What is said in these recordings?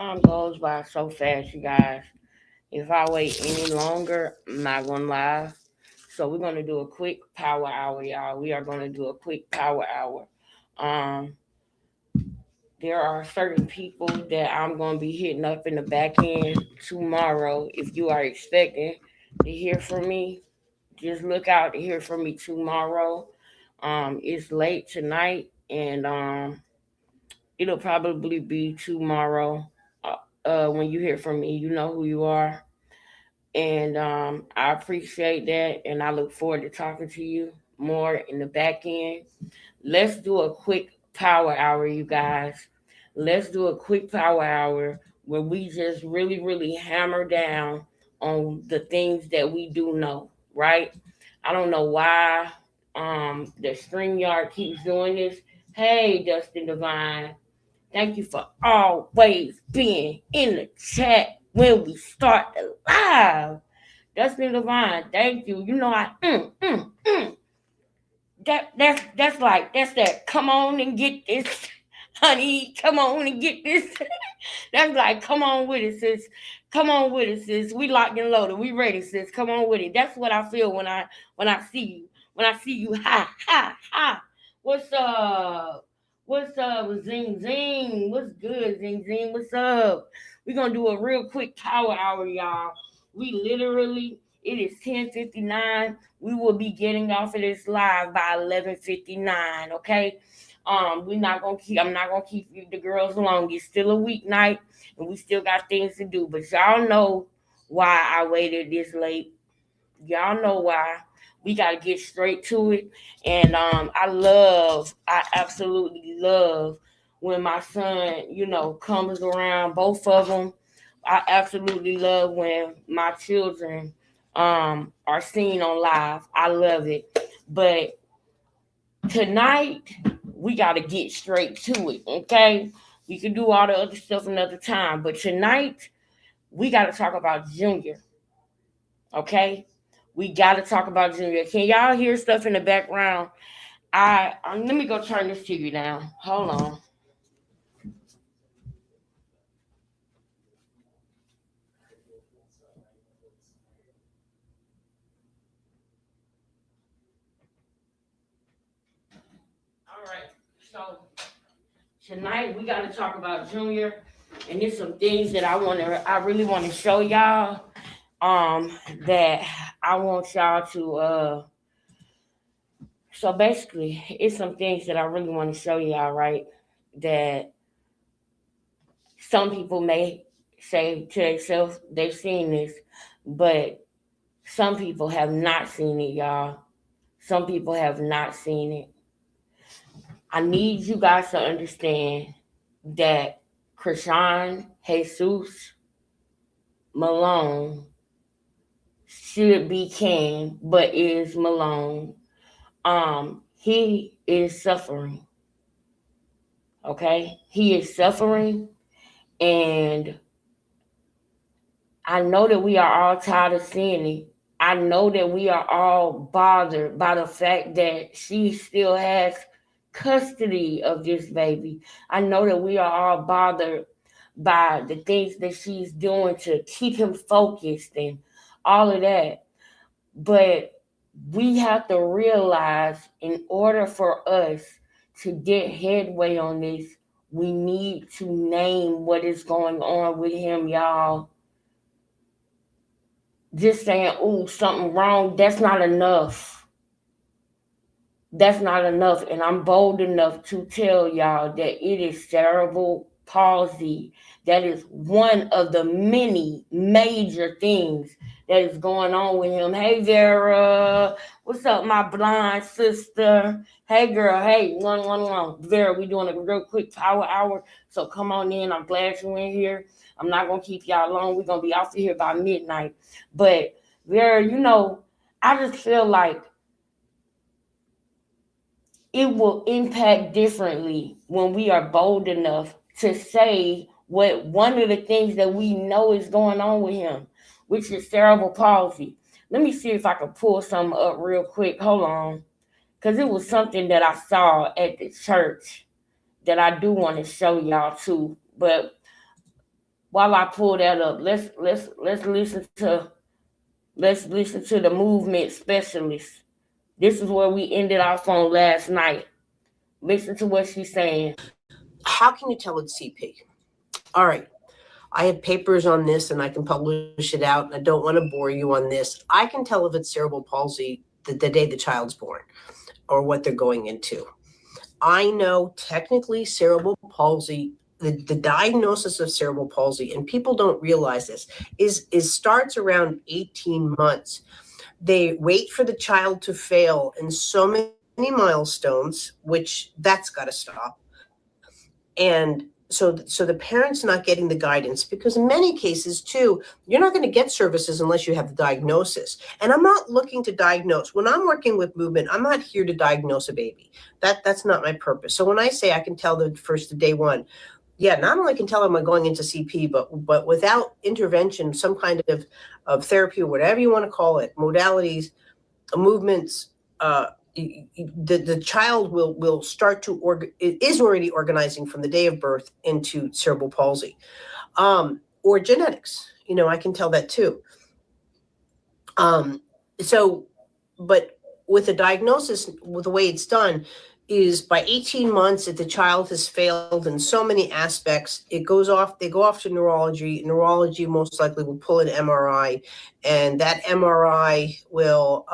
Time goes by so fast, you guys. If I wait any longer, I'm not gonna lie. So we're gonna do a quick power hour, y'all. We are gonna do a quick power hour. Um, there are certain people that I'm gonna be hitting up in the back end tomorrow. If you are expecting to hear from me, just look out to hear from me tomorrow. It's late tonight, and it'll probably be tomorrow. When you hear from me, you know who you are. And I appreciate that, and I look forward to talking to you more in the back end. Let's do a quick power hour, you guys. Let's do a quick power hour where we just really, really hammer down on the things that we do know, right? I don't know why the StreamYard keeps doing this. Hey, Dustin Divine, thank you for always being in the chat when we start the live. Dustin Divine, thank you. You know I. That's that. Come on and get this, honey. Come on and get this. That's like, come on with it, sis. Come on with it, sis. We locked and loaded. We ready, sis. Come on with it. That's what I feel when I see you. When I see you, ha ha ha. What's up? What's up, Zing Zing? What's good, Zing Zing? What's up? We're gonna do a real quick power hour, y'all. We literally, it is 10:59. We will be getting off of this live by 11:59. Okay. We're not gonna keep. I'm not gonna keep you, the girls long. It's still a weeknight, and we still got things to do. But y'all know why I waited this late. Y'all know why. We gotta get straight to it. And I absolutely love when my son, comes around. Both of them. I absolutely love when my children are seen on live. I love it. But tonight we got to get straight to it, okay? We can do all the other stuff another time, but tonight we got to talk about Junior, okay? We got to talk about Junior. Can y'all hear stuff in the background? Let me go turn this TV down. Hold on. All right. So tonight we got to talk about Junior, and there's some things that I really want to show y'all. That I want y'all to so basically it's some things that I really want to show y'all, right? That some people may say to themselves they've seen this, but some people have not seen it, y'all. Some people have not seen it. I need you guys to understand that Krishan Jesus Malone should be Ken, but is Malone. He is suffering. Okay, he is suffering, and I know that we are all tired of seeing it. I know that we are all bothered by the fact that she still has custody of this baby. I know that we are all bothered by the things that she's doing to keep him focused and all of that. But we have to realize, in order for us to get headway on this, we need to name what is going on with him, y'all. Just saying, "Ooh, something wrong," that's not enough. That's not enough. And I'm bold enough to tell y'all that it is cerebral palsy. That is one of the many major things that is going on with him. Hey, Vera. What's up, my blind sister? Hey, girl. Hey, one. Vera, we doing a real quick power hour. So come on in. I'm glad you're in here. I'm not going to keep y'all long. We're going to be off of here by midnight. But, Vera, I just feel like it will impact differently when we are bold enough to say what one of the things that we know is going on with him, which is cerebral palsy. Let me see if I can pull something up real quick. Hold on. Because it was something that I saw at the church that I do want to show y'all too. But While I pull that up, let's listen to the movement specialist. This is where we ended off on last night. Listen to what she's saying. How can you tell it's CP? All right. I have papers on this and I can publish it out. And I don't want to bore you on this. I can tell if it's cerebral palsy the day the child's born or what they're going into. I know technically cerebral palsy, the diagnosis of cerebral palsy, and people don't realize this, is starts around 18 months. They wait for the child to fail in so many milestones, which that's got to stop. And so the parents not getting the guidance, because in many cases too, you're not going to get services unless you have the diagnosis. And I'm not looking to diagnose. When I'm working with movement, I'm not here to diagnose a baby. That's not my purpose. So when I say I can tell the first day one, yeah, not only can tell them I'm going into CP, but without intervention, some kind of therapy or whatever you want to call it, modalities, movements, the child will start to it is already organizing from the day of birth into cerebral palsy, or genetics. I can tell that too. So, but with a diagnosis, with the way it's done, is by 18 months, if the child has failed in so many aspects, they go off to neurology. Neurology most likely will pull an MRI, and that MRI will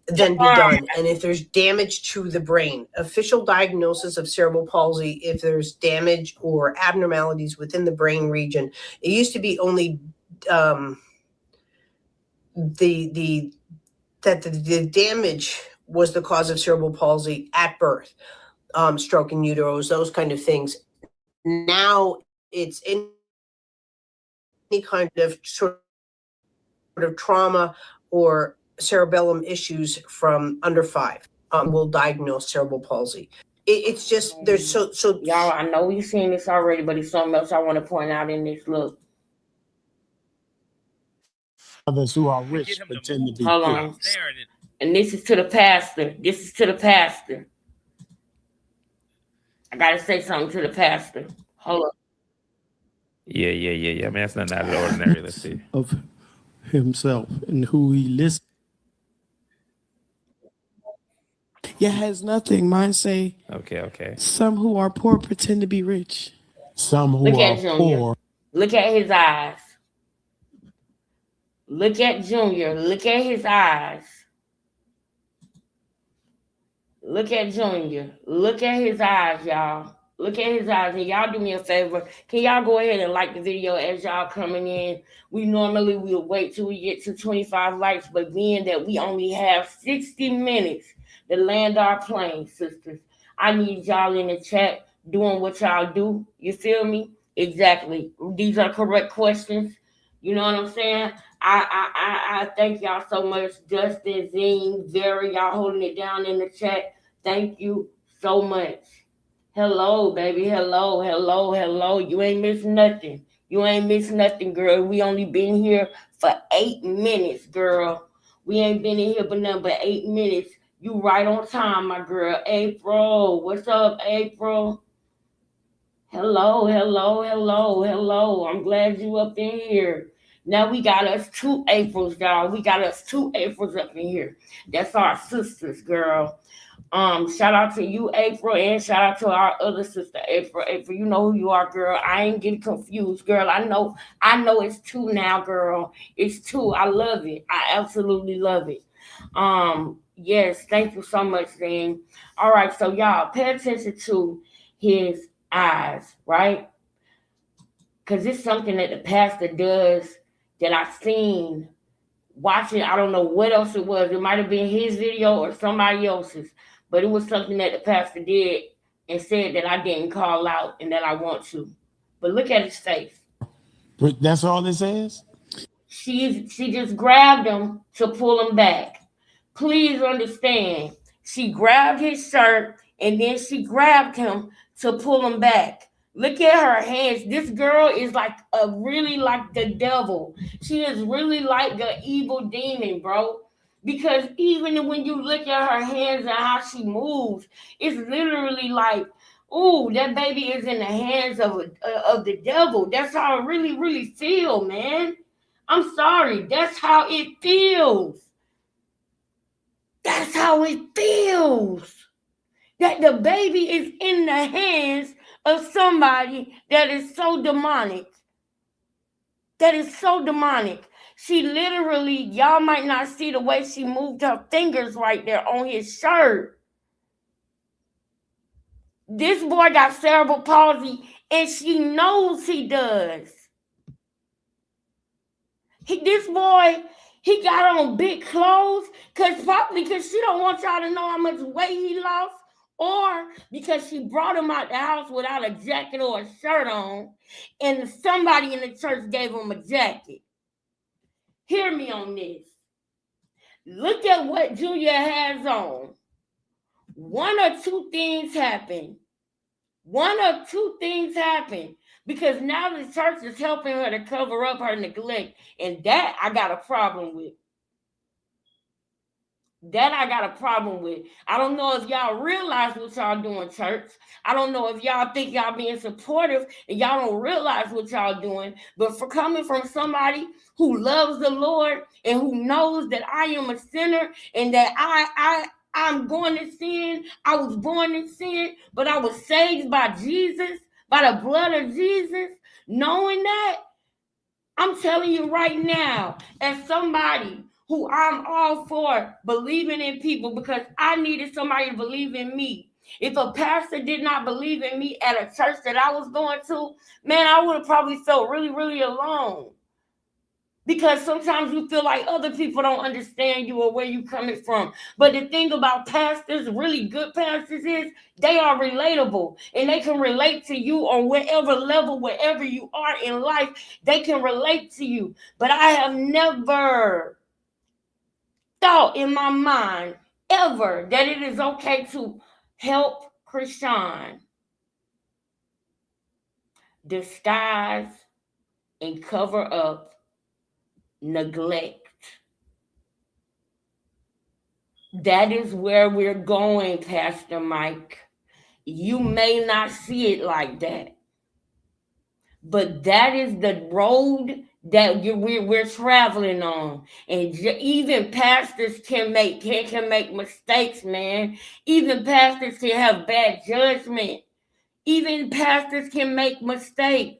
then be done. And if there's damage to the brain, official diagnosis of cerebral palsy, if there's damage or abnormalities within the brain region, it used to be only the damage was the cause of cerebral palsy at birth, stroke in utero, those kind of things. Now it's any kind of sort of trauma or cerebellum issues from under 5 will diagnose cerebral palsy. It's just there's so Y'all, I know you've seen this already, but it's something else I want to point out in this. Look, Others who are rich pretend to be hold poor. on. And this is to the pastor. This is to the pastor. I gotta say something to the pastor. Hold on. Yeah. I mean, that's not out of the ordinary. Let's see. Of himself and who he lists. Yeah, it has nothing. Mine say Okay. some who are poor pretend to be rich. Some who Look are at Junior. poor. Look at his eyes. Look at Junior. Look at his eyes. Look at Junior. Look at his eyes, y'all. Look at his eyes. And y'all do me a favor. Can y'all go ahead and like the video as y'all coming in? We normally will wait till we get to 25 likes, but being that we only have 60 minutes to land our plane, sisters, I need y'all in the chat doing what y'all do. You feel me? Exactly. These are correct questions. You know what I'm saying? I thank y'all so much. Justin, Zine, Very, y'all holding it down in the chat. Thank you so much. Hello, baby. Hello. You ain't missed nothing. Girl. We only been here for 8 minutes, girl. We ain't been in here but nothing but 8 minutes. You right on time, my girl. April. What's up, April? Hello. I'm glad you up in here. Now we got us 2 Aprils, y'all. We got us 2 Aprils up in here. That's our sisters, girl. Shout out to you, April, and shout out to our other sister, April. April, you know who you are, girl. I ain't getting confused, girl. I know it's 2 now, girl. It's 2. I love it. I absolutely love it. Yes, thank you so much, Zane. All right, so y'all pay attention to his eyes, right? Because it's something that the pastor does that I've seen watching. I don't know what else it was. It might have been his video or somebody else's, but it was something that the pastor did and said that I didn't call out and that I want to. But look at his face. That's all it says? She just grabbed him to pull him back. Please understand. She grabbed his shirt and then she grabbed him to pull him back. Look at her hands. This girl is really like the devil. She is really like an evil demon, bro. Because even when you look at her hands and how she moves, it's literally like Ooh, that baby is in the hands of the devil. That's how I really, really feel, man. I'm sorry. That's how it feels. That's how it feels. That the baby is in the hands of somebody that is so demonic. That is so demonic. She literally, y'all might not see the way she moved her fingers right there on his shirt. This boy got cerebral palsy, and she knows he does. This boy, he got on big clothes, probably because she don't want y'all to know how much weight he lost, or because she brought him out the house without a jacket or a shirt on, and somebody in the church gave him a jacket. Hear me on this. Look at what Julia has on. One or two things happen. Because now the church is helping her to cover up her neglect. And that I got a problem with. I don't know if y'all realize what y'all doing, church. I don't know if y'all think y'all being supportive and y'all don't realize what y'all doing. But for coming from somebody who loves the Lord and who knows that I am a sinner and that I'm going to sin. I was born in sin, but I was saved by Jesus, by the blood of Jesus. Knowing that, I'm telling you right now, as somebody who I'm all for believing in people because I needed somebody to believe in me. If a pastor did not believe in me at a church that I was going to, man, I would have probably felt really, really alone. Because sometimes you feel like other people don't understand you or where you're coming from. But the thing about pastors, really good pastors, is they are relatable. And they can relate to you on whatever level, wherever you are in life, they can relate to you. But I have never thought in my mind ever that it is okay to help Krishan disguise and cover up neglect. That is where we're going, Pastor Mike. You may not see it like that, but that is the road that we're traveling on. And even pastors can make mistakes, man. Even pastors can have bad judgment. Even pastors can make mistakes.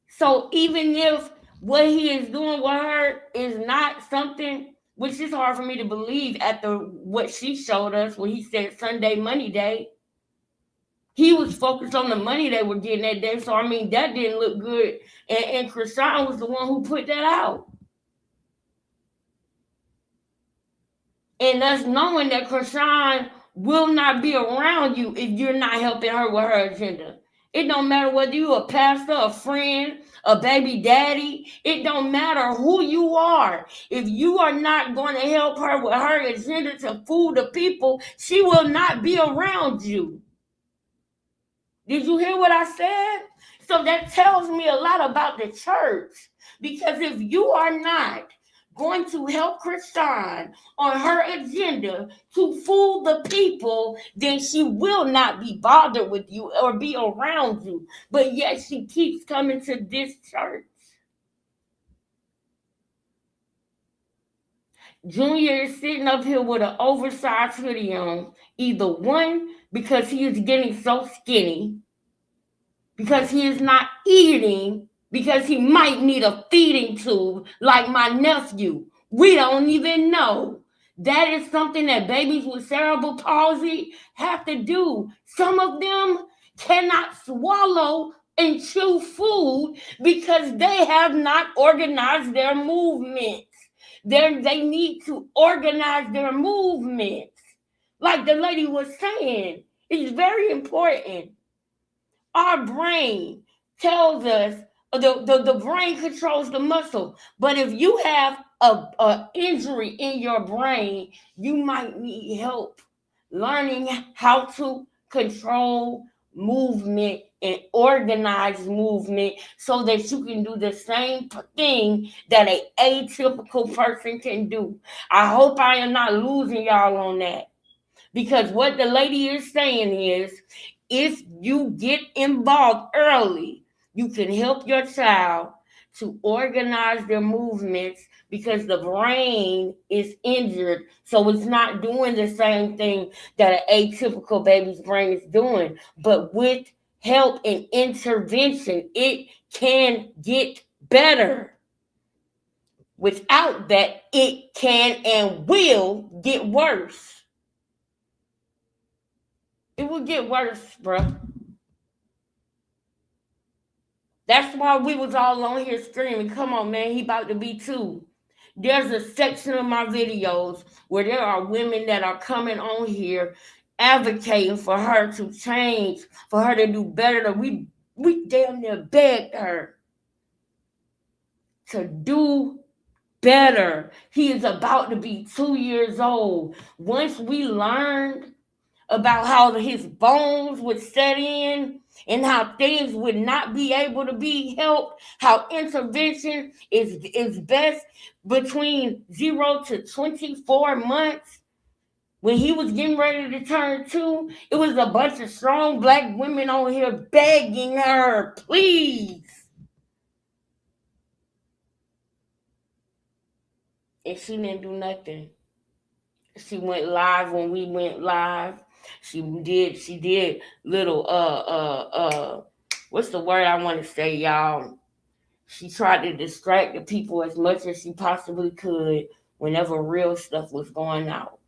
So even if what he is doing with her is not something, which is hard for me to believe after what she showed us when he said Sunday Money Day, he was focused on the money they were getting that day. So, I mean, that didn't look good. And Krishan was the one who put that out. And us knowing that Krishan will not be around you if you're not helping her with her agenda. It don't matter whether you're a pastor, a friend, a baby daddy. It don't matter who you are. If you are not going to help her with her agenda to fool the people, she will not be around you. Did you hear what I said? So that tells me a lot about the church. Because if you are not going to help Krishan on her agenda to fool the people, then she will not be bothered with you or be around you. But yet she keeps coming to this church. Junior is sitting up here with an oversized hoodie on. Either one, because he is getting so skinny, because he is not eating, because he might need a feeding tube like my nephew. We don't even know. That is something that babies with cerebral palsy have to do. Some of them cannot swallow and chew food because they have not organized their movements. They need to organize their movements. Like the lady was saying, it's very important. Our brain tells us the brain controls the muscle. But if you have a injury in your brain, you might need help learning how to control movement and organize movement so that you can do the same thing that an atypical person can do. I hope I am not losing y'all on that. Because what the lady is saying is, if you get involved early, you can help your child to organize their movements because the brain is injured. So it's not doing the same thing that an atypical baby's brain is doing. But with help and intervention, it can get better. Without that, it can and will get worse. It will get worse, bro. That's why we was all on here screaming, come on, man, he about to be 2. There's a section of my videos where there are women that are coming on here advocating for her to change, for her to do better. We damn near begged her to do better. He is about to be 2 years old. Once we learned about how his bones would set in and how things would not be able to be helped, how intervention is best between 0 to 24 months. When he was getting ready to turn 2, it was a bunch of strong black women on here begging her, please. And she didn't do nothing. She went live when we went live. She did little what's the word I want to say, y'all? She tried to distract the people as much as she possibly could whenever real stuff was going out.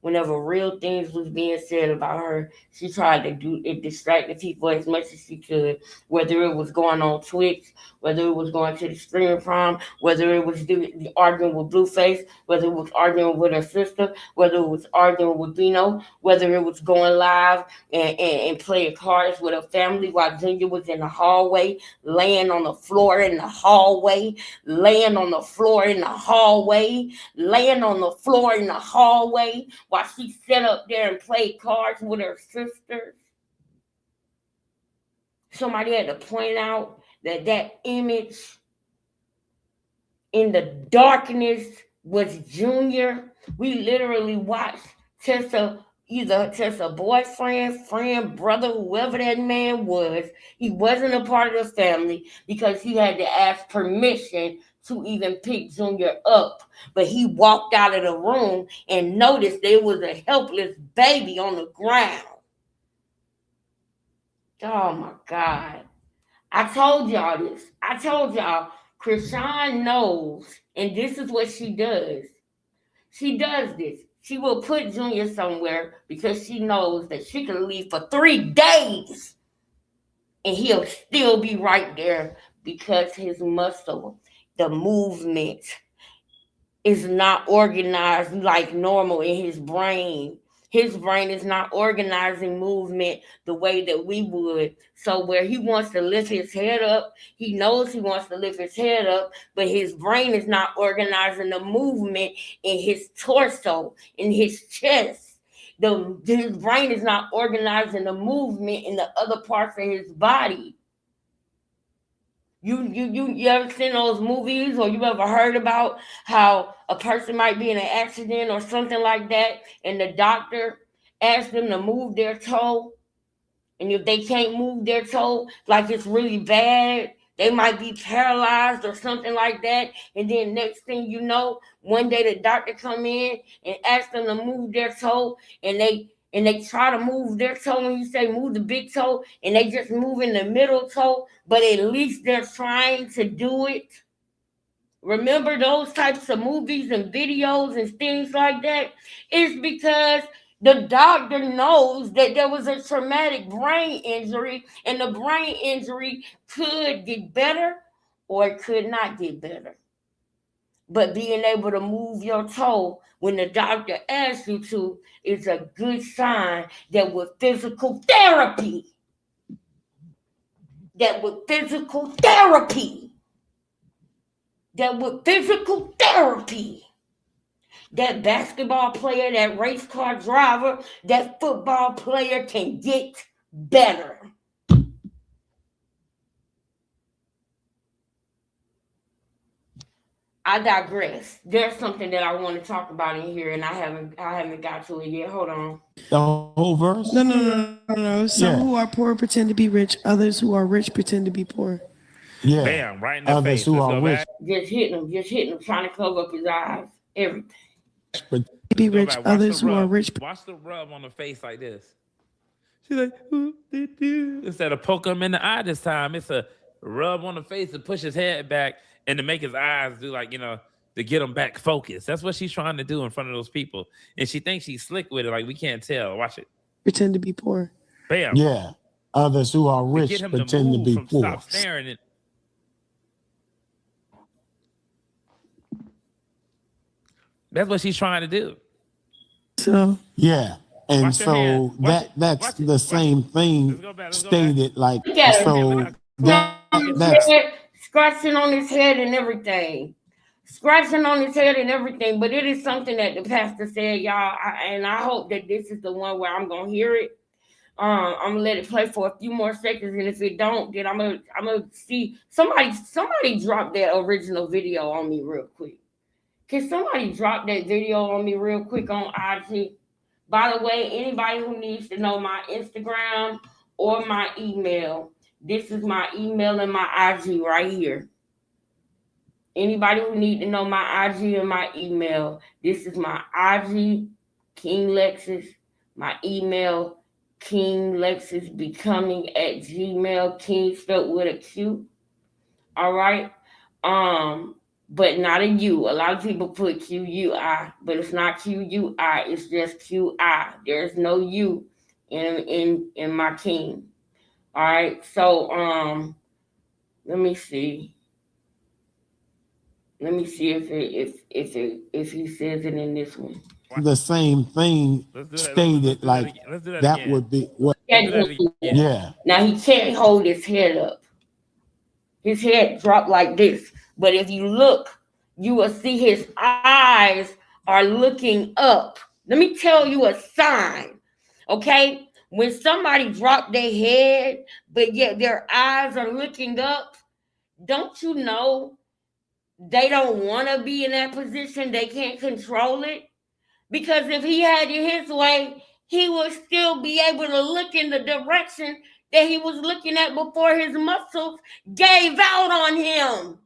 Whenever real things was being said about her, she tried to distract the people as much as she could, whether it was going on Twitch, whether it was going to the streaming prom, whether it was the arguing with Blueface, whether it was arguing with her sister, whether it was arguing with Bino, whether it was going live and playing cards with her family while Junior was in the hallway, laying on the floor in the hallway, laying on the floor in the hallway, laying on the floor in the hallway, while she sat up there and played cards with her sisters. Somebody had to point out that image in the darkness was Junior. We literally watched Tessa, either Tessa boyfriend, friend, brother, whoever that man was. He wasn't a part of the family because he had to ask permission to even pick Junior up. But he walked out of the room and noticed there was a helpless baby on the ground. Oh my God. I told y'all this. I told y'all, Krishan knows, and this is what she does. She does this. She will put Junior somewhere because she knows that she can leave for 3 days and he'll still be right there because his muscle, the movement, is not organized like normal in his brain. His brain is not organizing movement the way that we would. So where he wants to lift his head up, he knows he wants to lift his head up, but his brain is not organizing the movement in his torso, in his chest. His brain is not organizing the movement in the other parts of his body. You ever seen those movies, or you ever heard about how a person might be in an accident or something like that, and the doctor asks them to move their toe, and if they can't move their toe, like it's really bad, they might be paralyzed or something like that, and then next thing you know, one day the doctor come in and ask them to move their toe, and they try to move their toe, when you say move the big toe, and they just move in the middle toe, but at least they're trying to do it. Remember those types of movies and videos and things like that? It's because the doctor knows that there was a traumatic brain injury, and the brain injury could get better or it could not get better. But being able to move your toe when the doctor asks you to is a good sign that with physical therapy, that basketball player, that race car driver, that football player can get better. I digress. There's something that I want to talk about in here, and I haven't got to it yet. Hold on. The whole verse? No. Some Yeah. who are poor pretend to be rich. Others who are rich pretend to be poor. Yeah. Bam, right in the Others face. who Let's are go rich back. Just hitting him, trying to cover up his eyes. Everything. pretend Be Go rich. back. Watch Others the who are rub. rich. Watch the rub on the face like this. She's like, "Ooh, doo, doo." Instead of poke him in the eye this time, it's a rub on the face to push his head back and to make his eyes do like, to get him back focused. That's what she's trying to do in front of those people. And she thinks she's slick with it, like we can't tell. Watch it. Pretend to be poor. Bam. Yeah. Others who are To rich get him to pretend to move be from poor. stop staring. And that's what she's trying to do. So Yeah. And Watch your hand. so Watch it. that's Watch it. the Watch same it. thing Let's go back. Let's go back. stated like Look at him. so that's Scratching on his head and everything. Scratching on his head and everything. But it is something that the pastor said, y'all, and I hope that this is the one where I'm gonna hear it. I'm gonna let it play for a few more seconds, and if it don't, then I'm gonna see somebody drop that original video on me real quick. Can somebody drop that video on me real quick on IG? By the way, anybody who needs to know my Instagram or my email, this is my email and my IG right here. Anybody who need to know my IG and my email, this is my IG, King Lexus, my email, King Lexus Becoming at Gmail, King spelled with a Q. All right. But not a U. A lot of people put QUI, but it's not QUI. It's just QI. There's no U in my King. All right. So let me see. Let me see if he says it in this one. the same thing stated like that would be what yeah. Now he can't hold his head up. His head dropped like this. But if you look, you will see his eyes are looking up. Let me tell you a sign. Okay? When somebody drop their head, but yet their eyes are looking up, don't you know they don't want to be in that position? They can't control it. Because if he had it his way, he would still be able to look in the direction that he was looking at before his muscles gave out on him.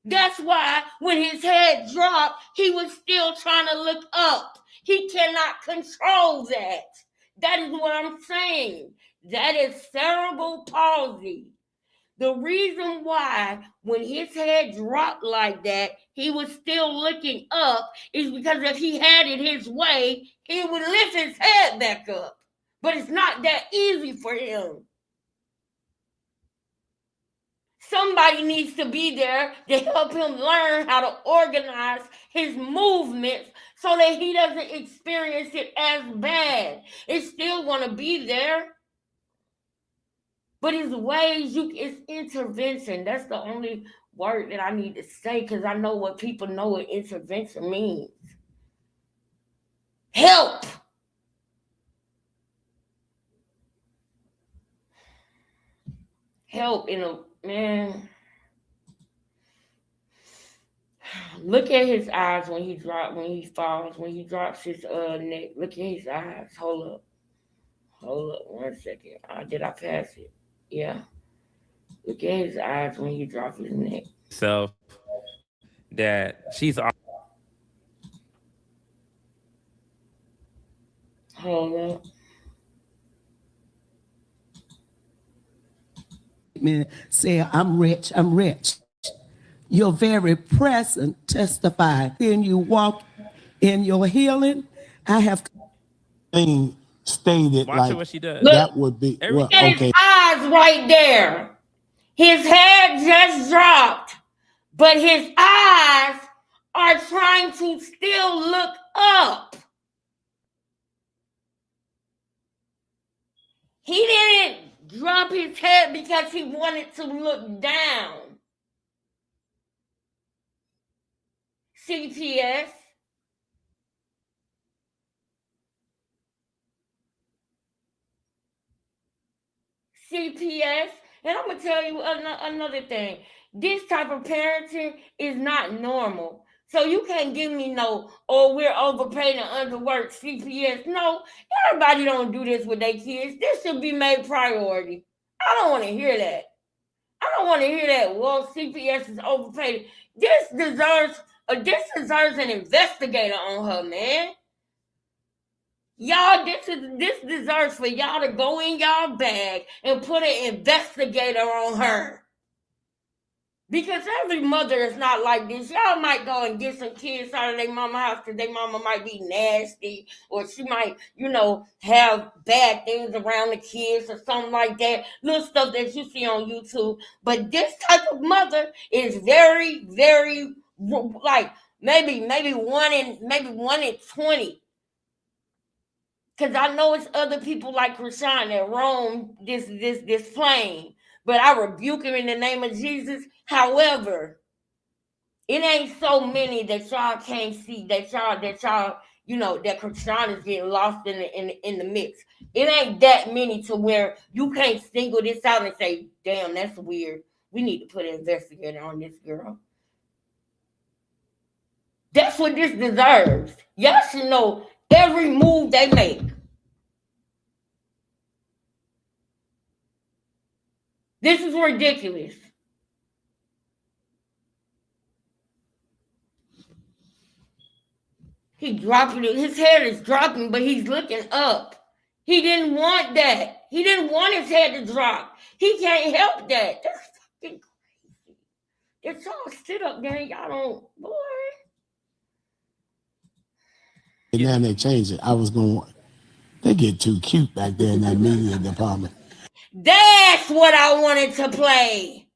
That's why when his head dropped, he was still trying to look up. He cannot control that. That is what I'm saying. That is cerebral palsy. The reason why when his head dropped like that, he was still looking up is because if he had it his way, he would lift his head back up. But it's not that easy for him. Somebody needs to be there to help him learn how to organize his movements so that he doesn't experience it as bad. It's still going to be there. But it's ways it's intervention. That's the only word that I need to say because I know what people know what intervention means. Help. Help in a man. Look at his eyes when he drops his neck. Look at his eyes. Hold up 1 second. Did I pass it? Yeah. Look at his eyes when he drops his neck. So that she's Hold up. Say, I'm rich, I'm rich. Your very presence testify. Then you walk in your healing. I have Thing stated watch like what she does. that would be Every- what Look at okay. his eyes right there. His head just dropped, but his eyes are trying to still look up. He didn't drop his head because he wanted to look down. CPS. CPS. And I'm gonna tell you another thing. This type of parenting is not normal. So you can't give me no, oh, we're overpaid and underworked CPS. No, everybody don't do this with their kids. This should be made priority. I don't want to hear that. I don't want to hear that. Well, CPS is overpaid. This deserves an investigator on her, man. Y'all, this deserves for y'all to go in y'all bag and put an investigator on her. Because every mother is not like this. Y'all might go and get some kids out of their mama house because their mama might be nasty, or she might, have bad things around the kids or something like that. Little stuff that you see on YouTube. But this type of mother is very, very, like maybe 1 in 20. Because I know it's other people like Krishan that roam this plane. But I rebuke him in the name of Jesus. However, it ain't so many that y'all can't see, that y'all, that Krishan is getting lost in the mix. It ain't that many to where you can't single this out and say, damn, that's weird. We need to put an investigator on this girl. That's what this deserves. Y'all should know every move they make. This is ridiculous. He dropping it. His head is dropping, but he's looking up. He didn't want that. He didn't want his head to drop. He can't help that. That's fucking crazy. It's all sit up there. Y'all don't, boy. And now they changed it. They get too cute back there in that media department. That's what I wanted to play.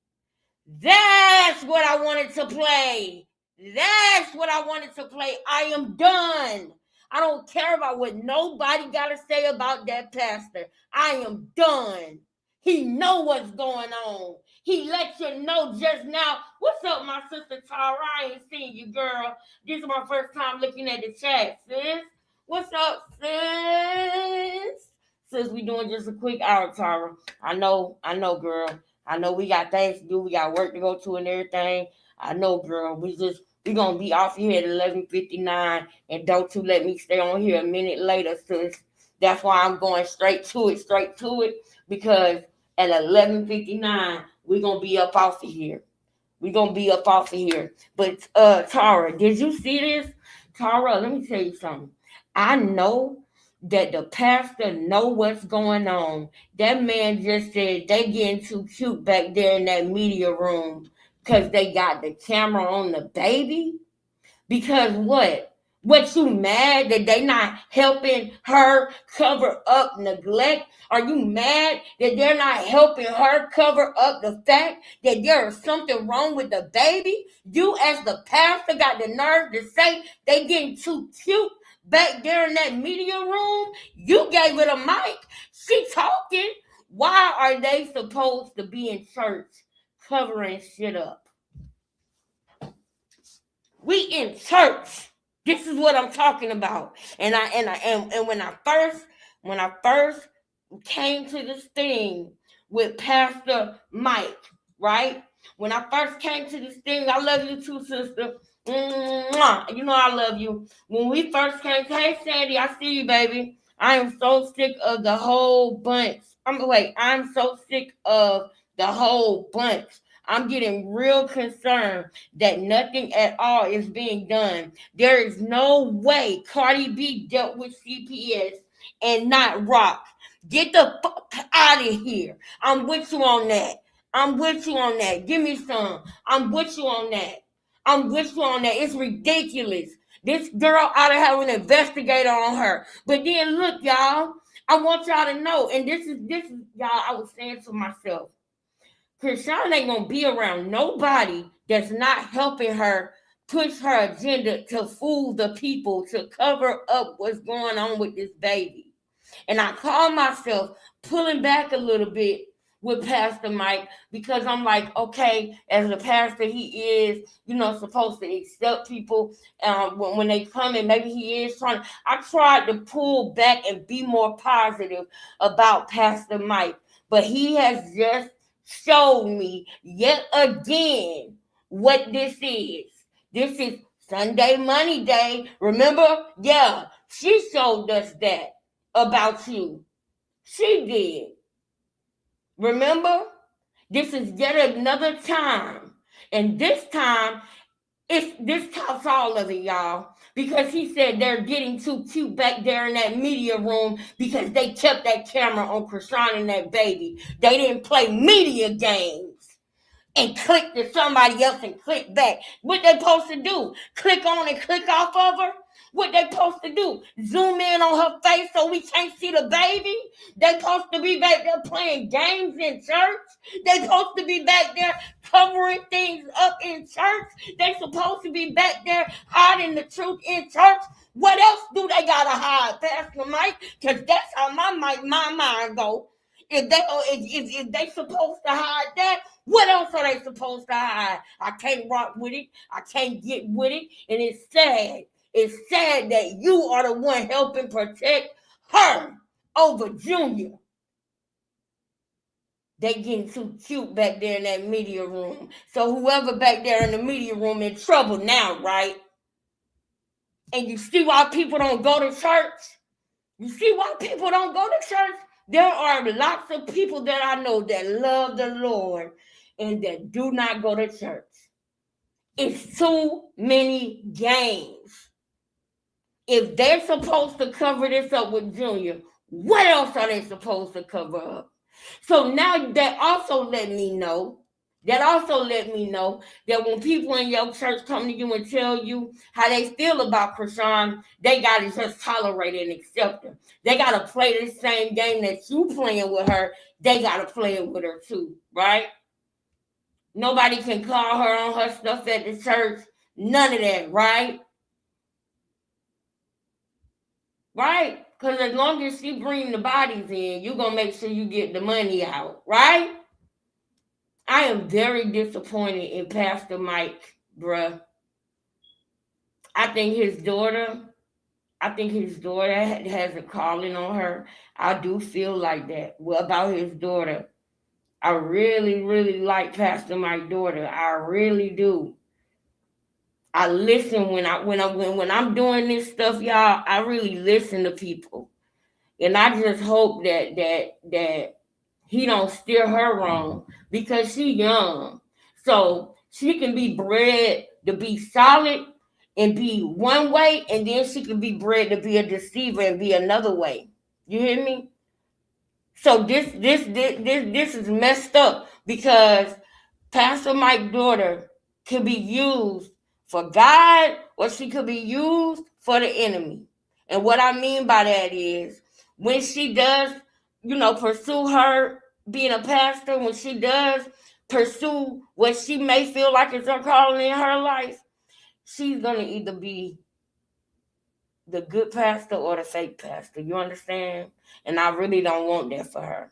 That's what I wanted to play. That's what I wanted to play. I am done. I don't care about what nobody got to say about that pastor. I am done. He know what's going on. He let you know just now. What's up, my sister Tara? I ain't seen you, girl. This is my first time looking at the chat, sis. What's up, sis? Sis, we doing just a quick hour, Tara. I know, girl. I know we got things to do. We got work to go to and everything. I know, girl. We gonna be off here at 11:59, and don't you let me stay on here a minute later, sis. That's why I'm going straight to it, because at 11:59 we're gonna be up off of here. But Tara, did you see this? Tara, let me tell you something. I know that the pastor know what's going on. That man just said they getting too cute back there in that media room because they got the camera on the baby. Because what? What, you mad that they not helping her cover up neglect? Are you mad that they're not helping her cover up the fact that there is something wrong with the baby? You as the pastor got the nerve to say they getting too cute back there in that media room? You gave it a mic. She talking. Why are they supposed to be in church covering shit up? We in church. This is what I'm talking about. And when I first came to this thing with Pastor Mike, right? When I first came to this thing, I love you too, sister. You know I love you. When we first came, hey Sandy, I see you, baby. I am so sick of the whole bunch. I'm so sick of the whole bunch. I'm getting real concerned that nothing at all is being done. There is no way Cardi B dealt with CPS and not Rock. Get the fuck out of here. I'm with you on that. Give me some. I'm with you on that. It's ridiculous. This girl ought to have an investigator on her. But then look, y'all, I want y'all to know, and this is y'all, I was saying to myself, Krishan ain't gonna be around nobody that's not helping her push her agenda to fool the people, to cover up what's going on with this baby. And I call myself pulling back a little bit with Pastor Mike, because I'm like, okay, as a pastor, he is, supposed to accept people when they come, and maybe he is trying. I tried to pull back and be more positive about Pastor Mike, but he has just showed me yet again what this is. This is Sunday Money Day. Remember? Yeah, she showed us that about you. She did. Remember? This is yet another time. And this time, this tops all of it, y'all. Because he said they're getting too cute back there in that media room because they kept that camera on Krishan and that baby. They didn't play media games and click to somebody else and click back. What they supposed to do? Click on and click off of her? What they supposed to do? Zoom in on her face so we can't see the baby? They supposed to be back there playing games in church? They supposed to be back there covering things up in church? They supposed to be back there hiding the truth in church? What else do they gotta hide, Pastor Mike? Because that's how my mind go. If they supposed to hide that, what else are they supposed to hide? I can't rock with it. I can't get with it. And it's sad. It's sad that you are the one helping protect her over Junior. They getting too cute back there in that media room. So whoever back there in the media room in trouble now, right? And you see why people don't go to church? You see why people don't go to church? There are lots of people that I know that love the Lord and that do not go to church. It's too many games. If they're supposed to cover this up with Junior, what else are they supposed to cover up? So now that also let me know that when people in your church come to you and tell you how they feel about Krishan, they got to just tolerate it and accept her. They got to play the same game that you playing with her. They got to play it with her too, right? Nobody can call her on her stuff at the church. None of that, right? Right? Because as long as she bring the bodies in, you're going to make sure you get the money out, right? I am very disappointed in Pastor Mike, bruh. I think his daughter has a calling on her. I do feel like that. Well, about his daughter, I really, really like Pastor Mike's daughter. I really do. I listen when I'm doing this stuff, y'all. I really listen to people, and I just hope that he don't steer her wrong because she young, so she can be bred to be solid and be one way, and then she can be bred to be a deceiver and be another way. You hear me? So this is messed up because Pastor Mike's daughter could be used for God or she could be used for the enemy. And what I mean by that is when she does, pursue her being a pastor, when she does pursue what she may feel like is her calling in her life, she's going to either be the good pastor or the fake pastor. You understand? And I really don't want that for her.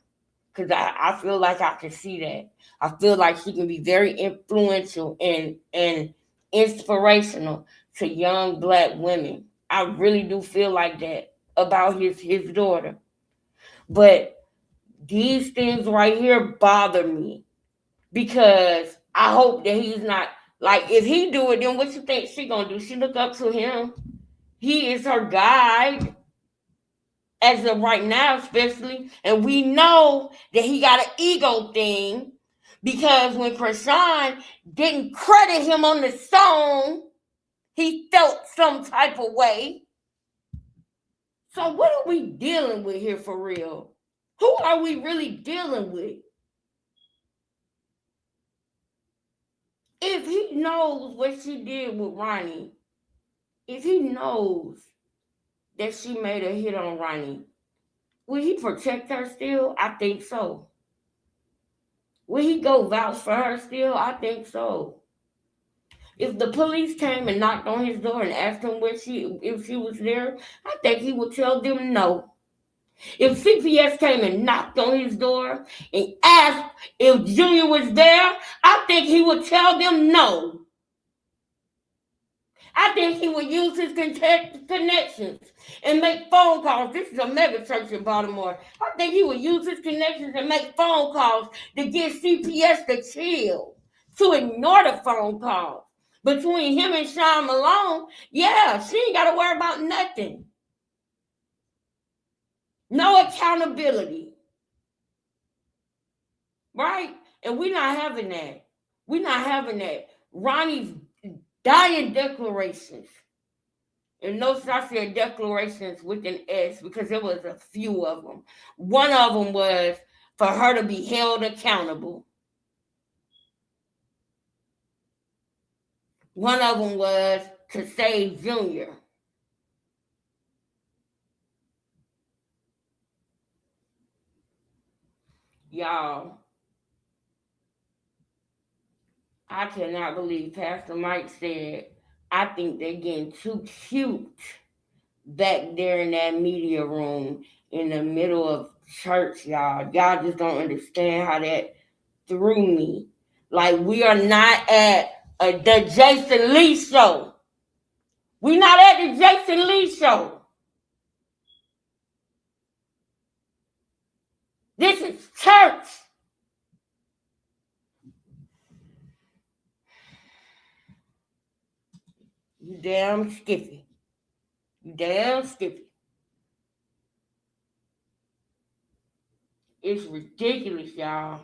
Because I feel like I can see that. I feel like she can be very influential and inspirational to young Black women. I really do feel like that about his daughter. But these things right here bother me because I hope that he's not, like, if he do it, then what you think she gonna do? She look up to him. He is her guide. As of right now, especially, and we know that he got an ego thing because when Krishan didn't credit him on the song, he felt some type of way. So what are we dealing with here for real? Who are we really dealing with? If he knows what she did with Ronnie, if he knows that she made a hit on Ronnie, will he protect her still? I think so. Will he go vouch for her still? I think so. If the police came and knocked on his door and asked him if she was there, I think he would tell them no. If CPS came and knocked on his door and asked if Junior was there, I think he would tell them no. I think he would use his connections and make phone calls. This is a mega church in Baltimore. I think he would use his connections and make phone calls to get CPS to chill, to ignore the phone calls. Between him and Sean Malone, yeah, she ain't got to worry about nothing. No accountability. Right? And we're not having that. We're not having that. Ronnie's dying declarations. And notice I said declarations with an S because there was a few of them. One of them was for her to be held accountable. One of them was to save Junior. Y'all, I cannot believe Pastor Mike said, I think they're getting too cute back there in that media room in the middle of church, y'all. Y'all just don't understand how that threw me. Like, we are not at the Jason Lee show. We're not at the Jason Lee show. This is church. You damn skippy. You damn skippy. It's ridiculous, y'all.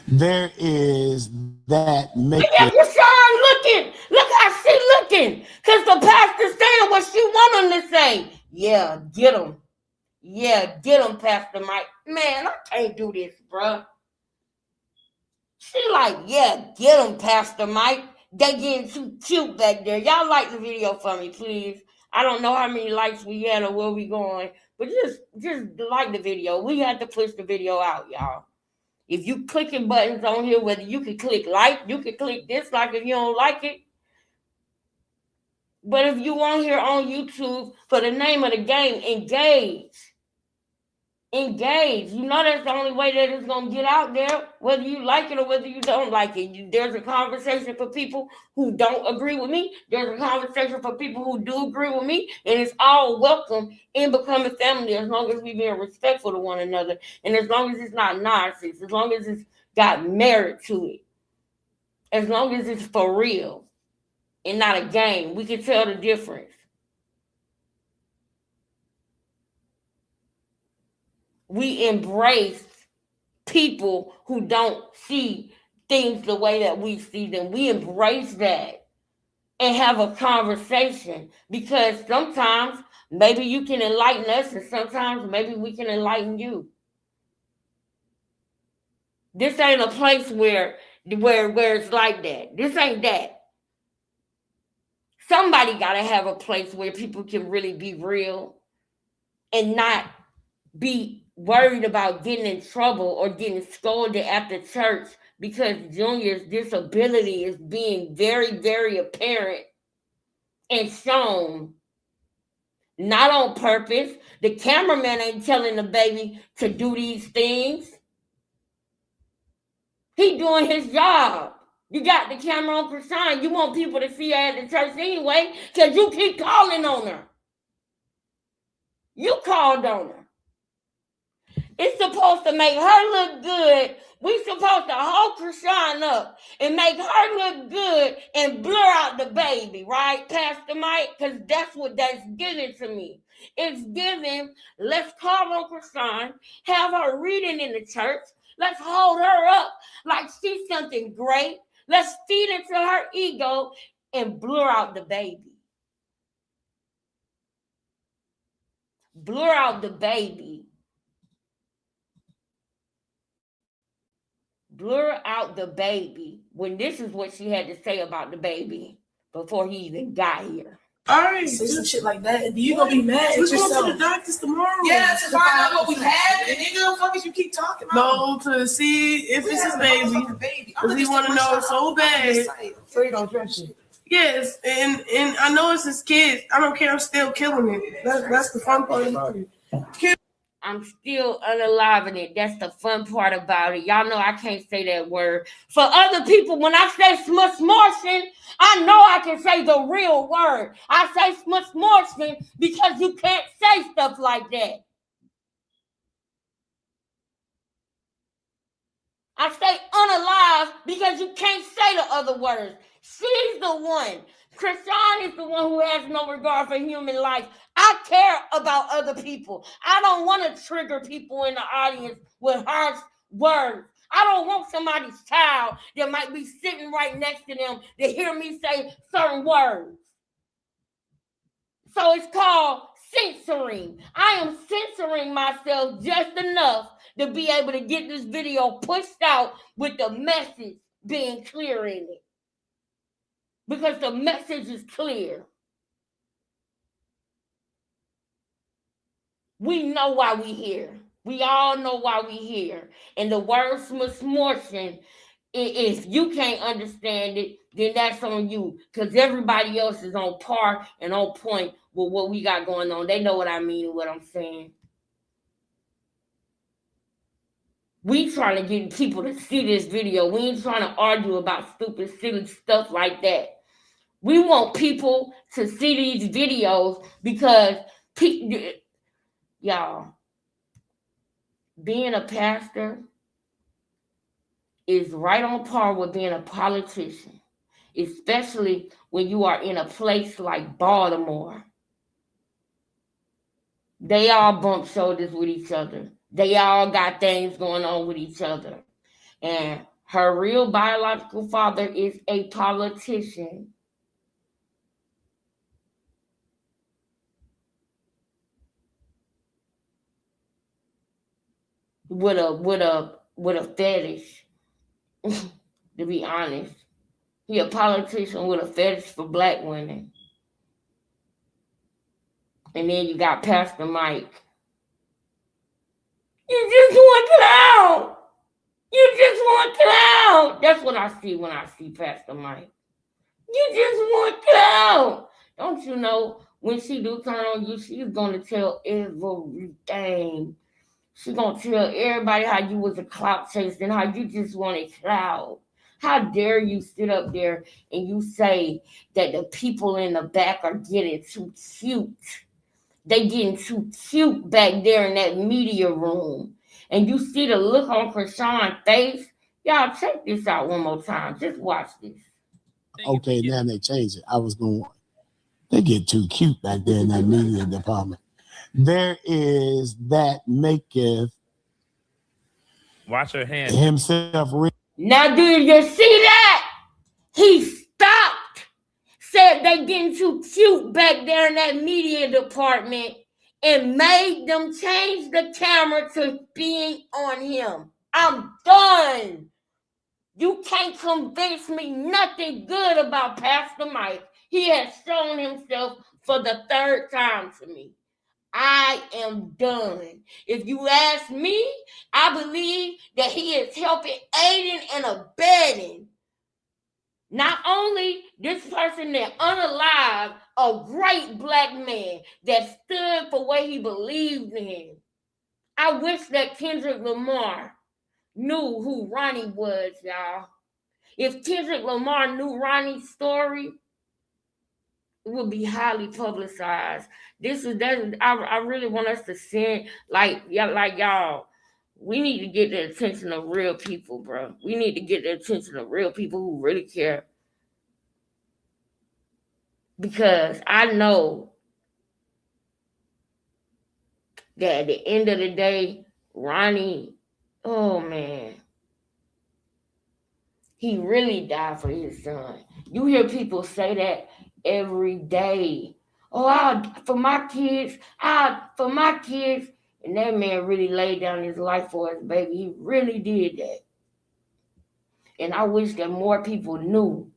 There is that Look at Rashawn looking. Look how she looking. Because the pastor's saying what she want him to say. Yeah, get him. Yeah, get him, Pastor Mike. Man, I can't do this, bruh. She like, yeah, get him, Pastor Mike. They getting too cute back there. Y'all like the video for me, please. I don't know how many likes we had or where we going, but just like the video. We had to push the video out, y'all. If you clicking buttons on here, whether you can click like, you can click dislike if you don't like it. But if you on here on YouTube for the name of the game, engage. Engage. You know that's the only way that it's going to get out there, whether you like it or whether you don't like it. There's a conversation for people who don't agree with me. There's a conversation for people who do agree with me. And it's all welcome in becoming family as long as we being respectful to one another. And as long as it's not nonsense. As long as it's got merit to it. As long as it's for real and not a game. We can tell the difference. We embrace people who don't see things the way that we see them. We embrace that and have a conversation because sometimes maybe you can enlighten us and sometimes maybe we can enlighten you. This ain't a place where it's like that. This ain't that. Somebody got to have a place where people can really be real and not be worried about getting in trouble or getting scolded after church because Junior's disability is being very, very apparent and shown. Not on purpose. The cameraman ain't telling the baby to do these things. He doing his job. You got the camera on Krishan. You want people to see her at the church anyway because you keep calling on her. You called on her. It's supposed to make her look good. We supposed to hold Krishan up and make her look good and blur out the baby, right, Pastor Mike? Because that's what that's giving to me. It's giving, let's call on Krishan, have her reading in the church. Let's hold her up like she's something great. Let's feed into her ego and blur out the baby. Blur out the baby. Blur out the baby when this is what she had to say about the baby before he even got here. All right, say some shit like that. You gonna be mad at yourself. We're going to the doctors tomorrow. Yeah, to find out what we have. And nigga, what the fuck is you keep talking about? No, to see if it's his baby. Because we want to know so bad. So you don't trust it. Yes, and I know it's his kids. I don't care. I'm still killing it. That's the fun part about it. I'm still unaliving it. That's the fun part about it. Y'all know I can't say that word. For other people, when I say smushmortion, I know I can say the real word. I say smushmortion because you can't say stuff like that. I say unalive because you can't say the other words. She's the one. Krishan is the one who has no regard for human life. I care about other people. I don't want to trigger people in the audience with harsh words. I don't want somebody's child that might be sitting right next to them to hear me say certain words. So it's called censoring. I am censoring myself just enough to be able to get this video pushed out with the message being clear in it. Because the message is clear. We know why we here. We all know why we here. And the word smushmortion, if you can't understand it, then that's on you. Because everybody else is on par and on point with what we got going on. They know what I mean and what I'm saying. We trying to get people to see this video. We ain't trying to argue about stupid, silly stuff like that. We want people to see these videos because, y'all, being a pastor is right on par with being a politician, especially when you are in a place like Baltimore. They all bump shoulders with each other. They all got things going on with each other. And her real biological father is a politician. With a fetish, to be honest. He a politician with a fetish for black women. And then you got Pastor Mike. You just want clout. You just want clout. That's what I see when I see Pastor Mike. You just want clout. Don't you know when she do turn on you, she's gonna tell everything. She's gonna tell everybody how you was a clout chaser and how you just wanted clout. How dare you sit up there and you say that the people in the back are getting too cute. They getting too cute back there in that media room. And you see the look on Krishan's face. Y'all check this out one more time. Just watch this. Okay, now they changed it. They get too cute back there in that media department. There is that maketh Watch her hand. himself rich. Now, do you see that? He stopped, said they getting too cute back there in that media department, and made them change the camera to being on him. I'm done. You can't convince me nothing good about Pastor Mike. He has shown himself for the third time to me. I am done. If you ask me, I believe that he is helping, aiding, and abetting not only this person that unalive a great black man that stood for what he believed in. I wish that Kendrick Lamar knew who Ronnie was, y'all. If Kendrick Lamar knew Ronnie's story, it would be highly publicized. I really want us to send y'all. We need to get the attention of real people, bro. We need to get the attention of real people who really care. Because I know that at the end of the day, Ronnie, oh man, he really died for his son. You hear people say that every day. Oh, for my kids. And that man really laid down his life for his baby. He really did that. And I wish that more people knew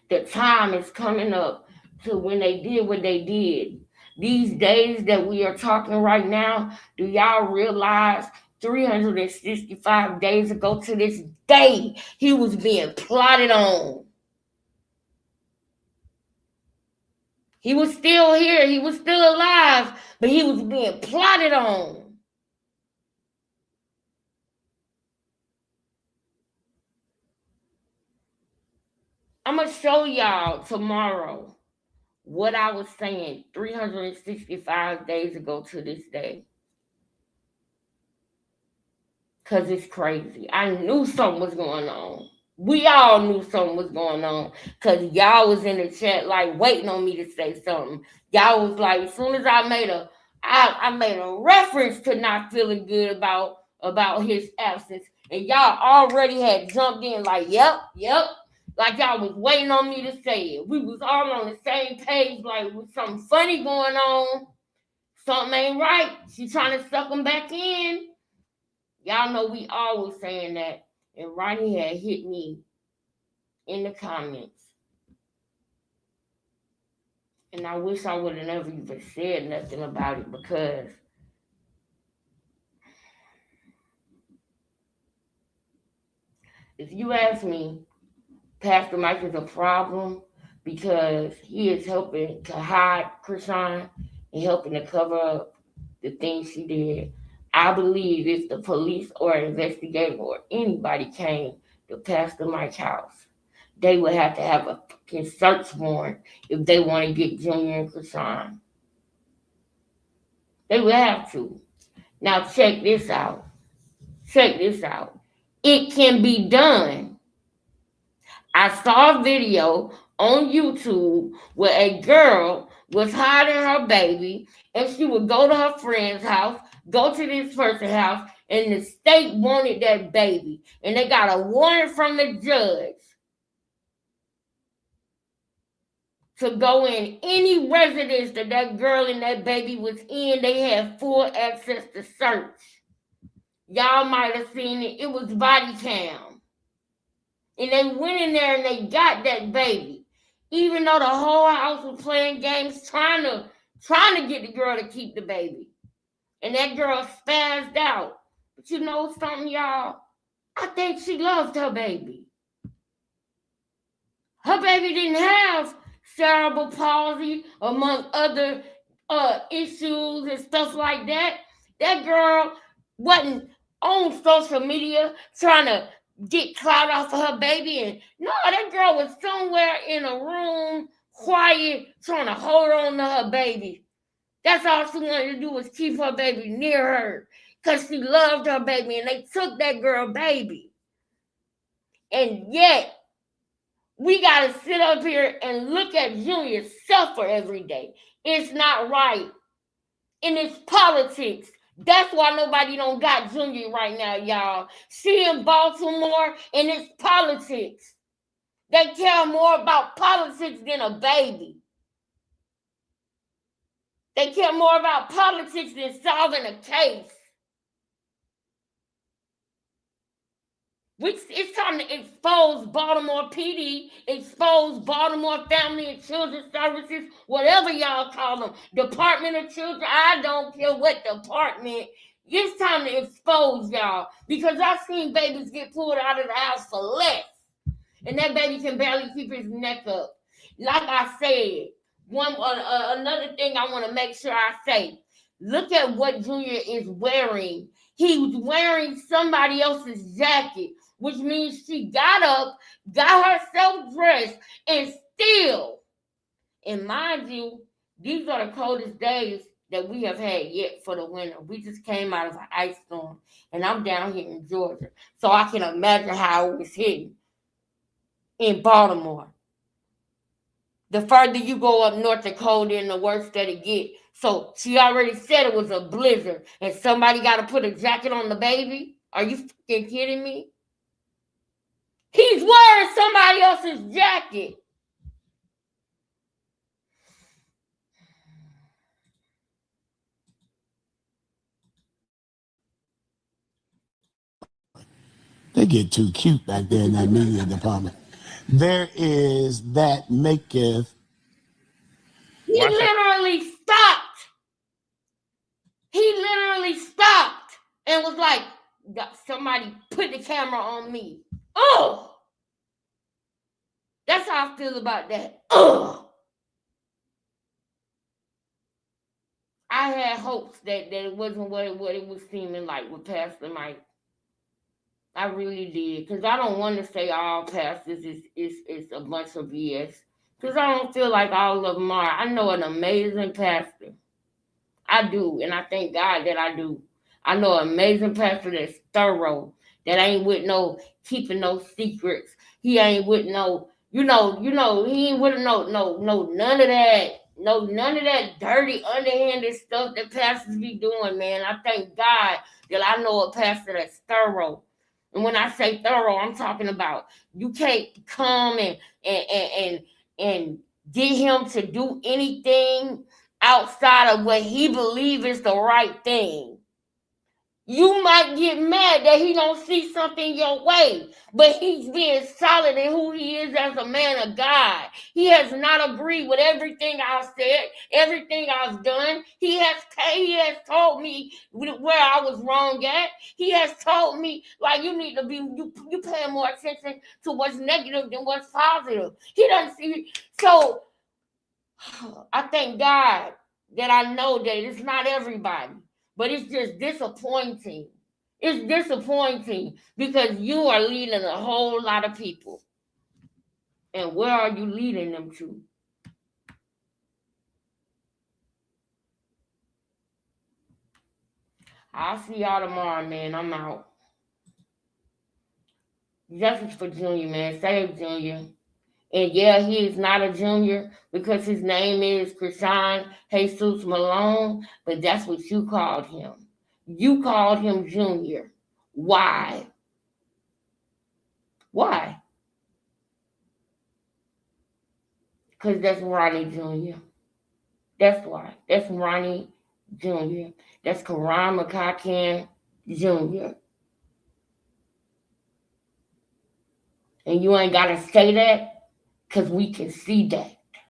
that time is coming up to when they did what they did. These days that we are talking right now, do y'all realize 365 days ago to this day, he was being plotted on. He was still here. He was still alive, but he was being plotted on. I'm going to show y'all tomorrow what I was saying 365 days ago to this day. Because it's crazy. I knew something was going on. We all knew something was going on. Because y'all was in the chat like waiting on me to say something. Y'all was like, as soon as I made a reference to not feeling good about his absence. And y'all already had jumped in like, yep. Like y'all was waiting on me to say it. We was all on the same page, like with something funny going on. Something ain't right. She trying to suck him back in. Y'all know we always saying that. And Ronnie had hit me in the comments. And I wish I would have never even said nothing about it, because if you ask me, Pastor Mike is a problem because he is helping to hide Krishan and helping to cover up the things she did. I believe if the police or investigator or anybody came to Pastor Mike's house, they would have to have a fucking search warrant if they want to get Junior and Krishan. They would have to. Now check this out. It can be done. I saw a video on YouTube where a girl was hiding her baby, and she would go to her friend's house, go to this person's house, and the state wanted that baby. And they got a warrant from the judge to go in any residence that girl and that baby was in. They had full access to search. Y'all might have seen it. It was body cam. And they went in there and they got that baby. Even though the whole house was playing games trying to get the girl to keep the baby. And that girl spazzed out. But you know something, y'all? I think she loved her baby. Her baby didn't have cerebral palsy, among other issues and stuff like that. That girl wasn't on social media trying to get clout off of her baby. And no, that girl was somewhere in a room, quiet, trying to hold on to her baby. That's all she wanted to do, was keep her baby near her, because she loved her baby, and they took that girl baby. And yet, we got to sit up here and look at Junior suffer every day. It's not right. And it's politics. That's why nobody don't got Junior right now, y'all. She in Baltimore, and it's politics. They care more about politics than a baby. They care more about politics than solving a case. It's time to expose Baltimore PD, expose Baltimore Family and Children's Services, whatever y'all call them, Department of Children. I don't care what department. It's time to expose y'all, because I've seen babies get pulled out of the house for less, and that baby can barely keep his neck up. Like I said, another thing I want to make sure I say, look at what Junior is wearing. He was wearing somebody else's jacket, which means she got up, got herself dressed, and still, and mind you, these are the coldest days that we have had yet for the winter. We just came out of an ice storm, and I'm down here in Georgia, so I can imagine how it was hitting in Baltimore. The further you go up north, the colder and the worse that it get. So she already said it was a blizzard, and somebody got to put a jacket on the baby? Are you fucking kidding me? He's wearing somebody else's jacket. They get too cute back there in that media department. There is that maketh. He literally stopped and was like, somebody put the camera on me. Oh, that's how I feel about that. Oh, I had hopes that it wasn't what it was seeming like with Pastor Mike. I really did, because I don't want to say all pastors is a bunch of BS, because I don't feel like all of them are. I know an amazing pastor. I do, and I thank God that I do. I know an amazing pastor that's thorough, that ain't with no keeping no secrets. He ain't with no, he ain't with none of that. No, none of that dirty, underhanded stuff that pastors be doing, man. I thank God that I know a pastor that's thorough. And when I say thorough, I'm talking about you can't come and get him to do anything outside of what he believes is the right thing. You might get mad that he don't see something your way, but he's being solid in who he is as a man of God. He has not agreed with everything I've said, everything I've done. He has told me where I was wrong at. He has told me, like, you need to be, you paying more attention to what's negative than what's positive. He doesn't see. So I thank God that I know that it's not everybody. But it's just disappointing. It's disappointing because you are leading a whole lot of people. And where are you leading them to? I'll see y'all tomorrow, man. I'm out. Justice for Junior, man. Save Junior. And yeah, he is not a junior because his name is Krishan Jesus Malone, but that's what you called him. You called him Junior. Why? Why? Because that's Ronnie Jr. That's why. That's Ronnie Jr. That's Karan McCacken Jr. And you ain't got to say that because we can see that.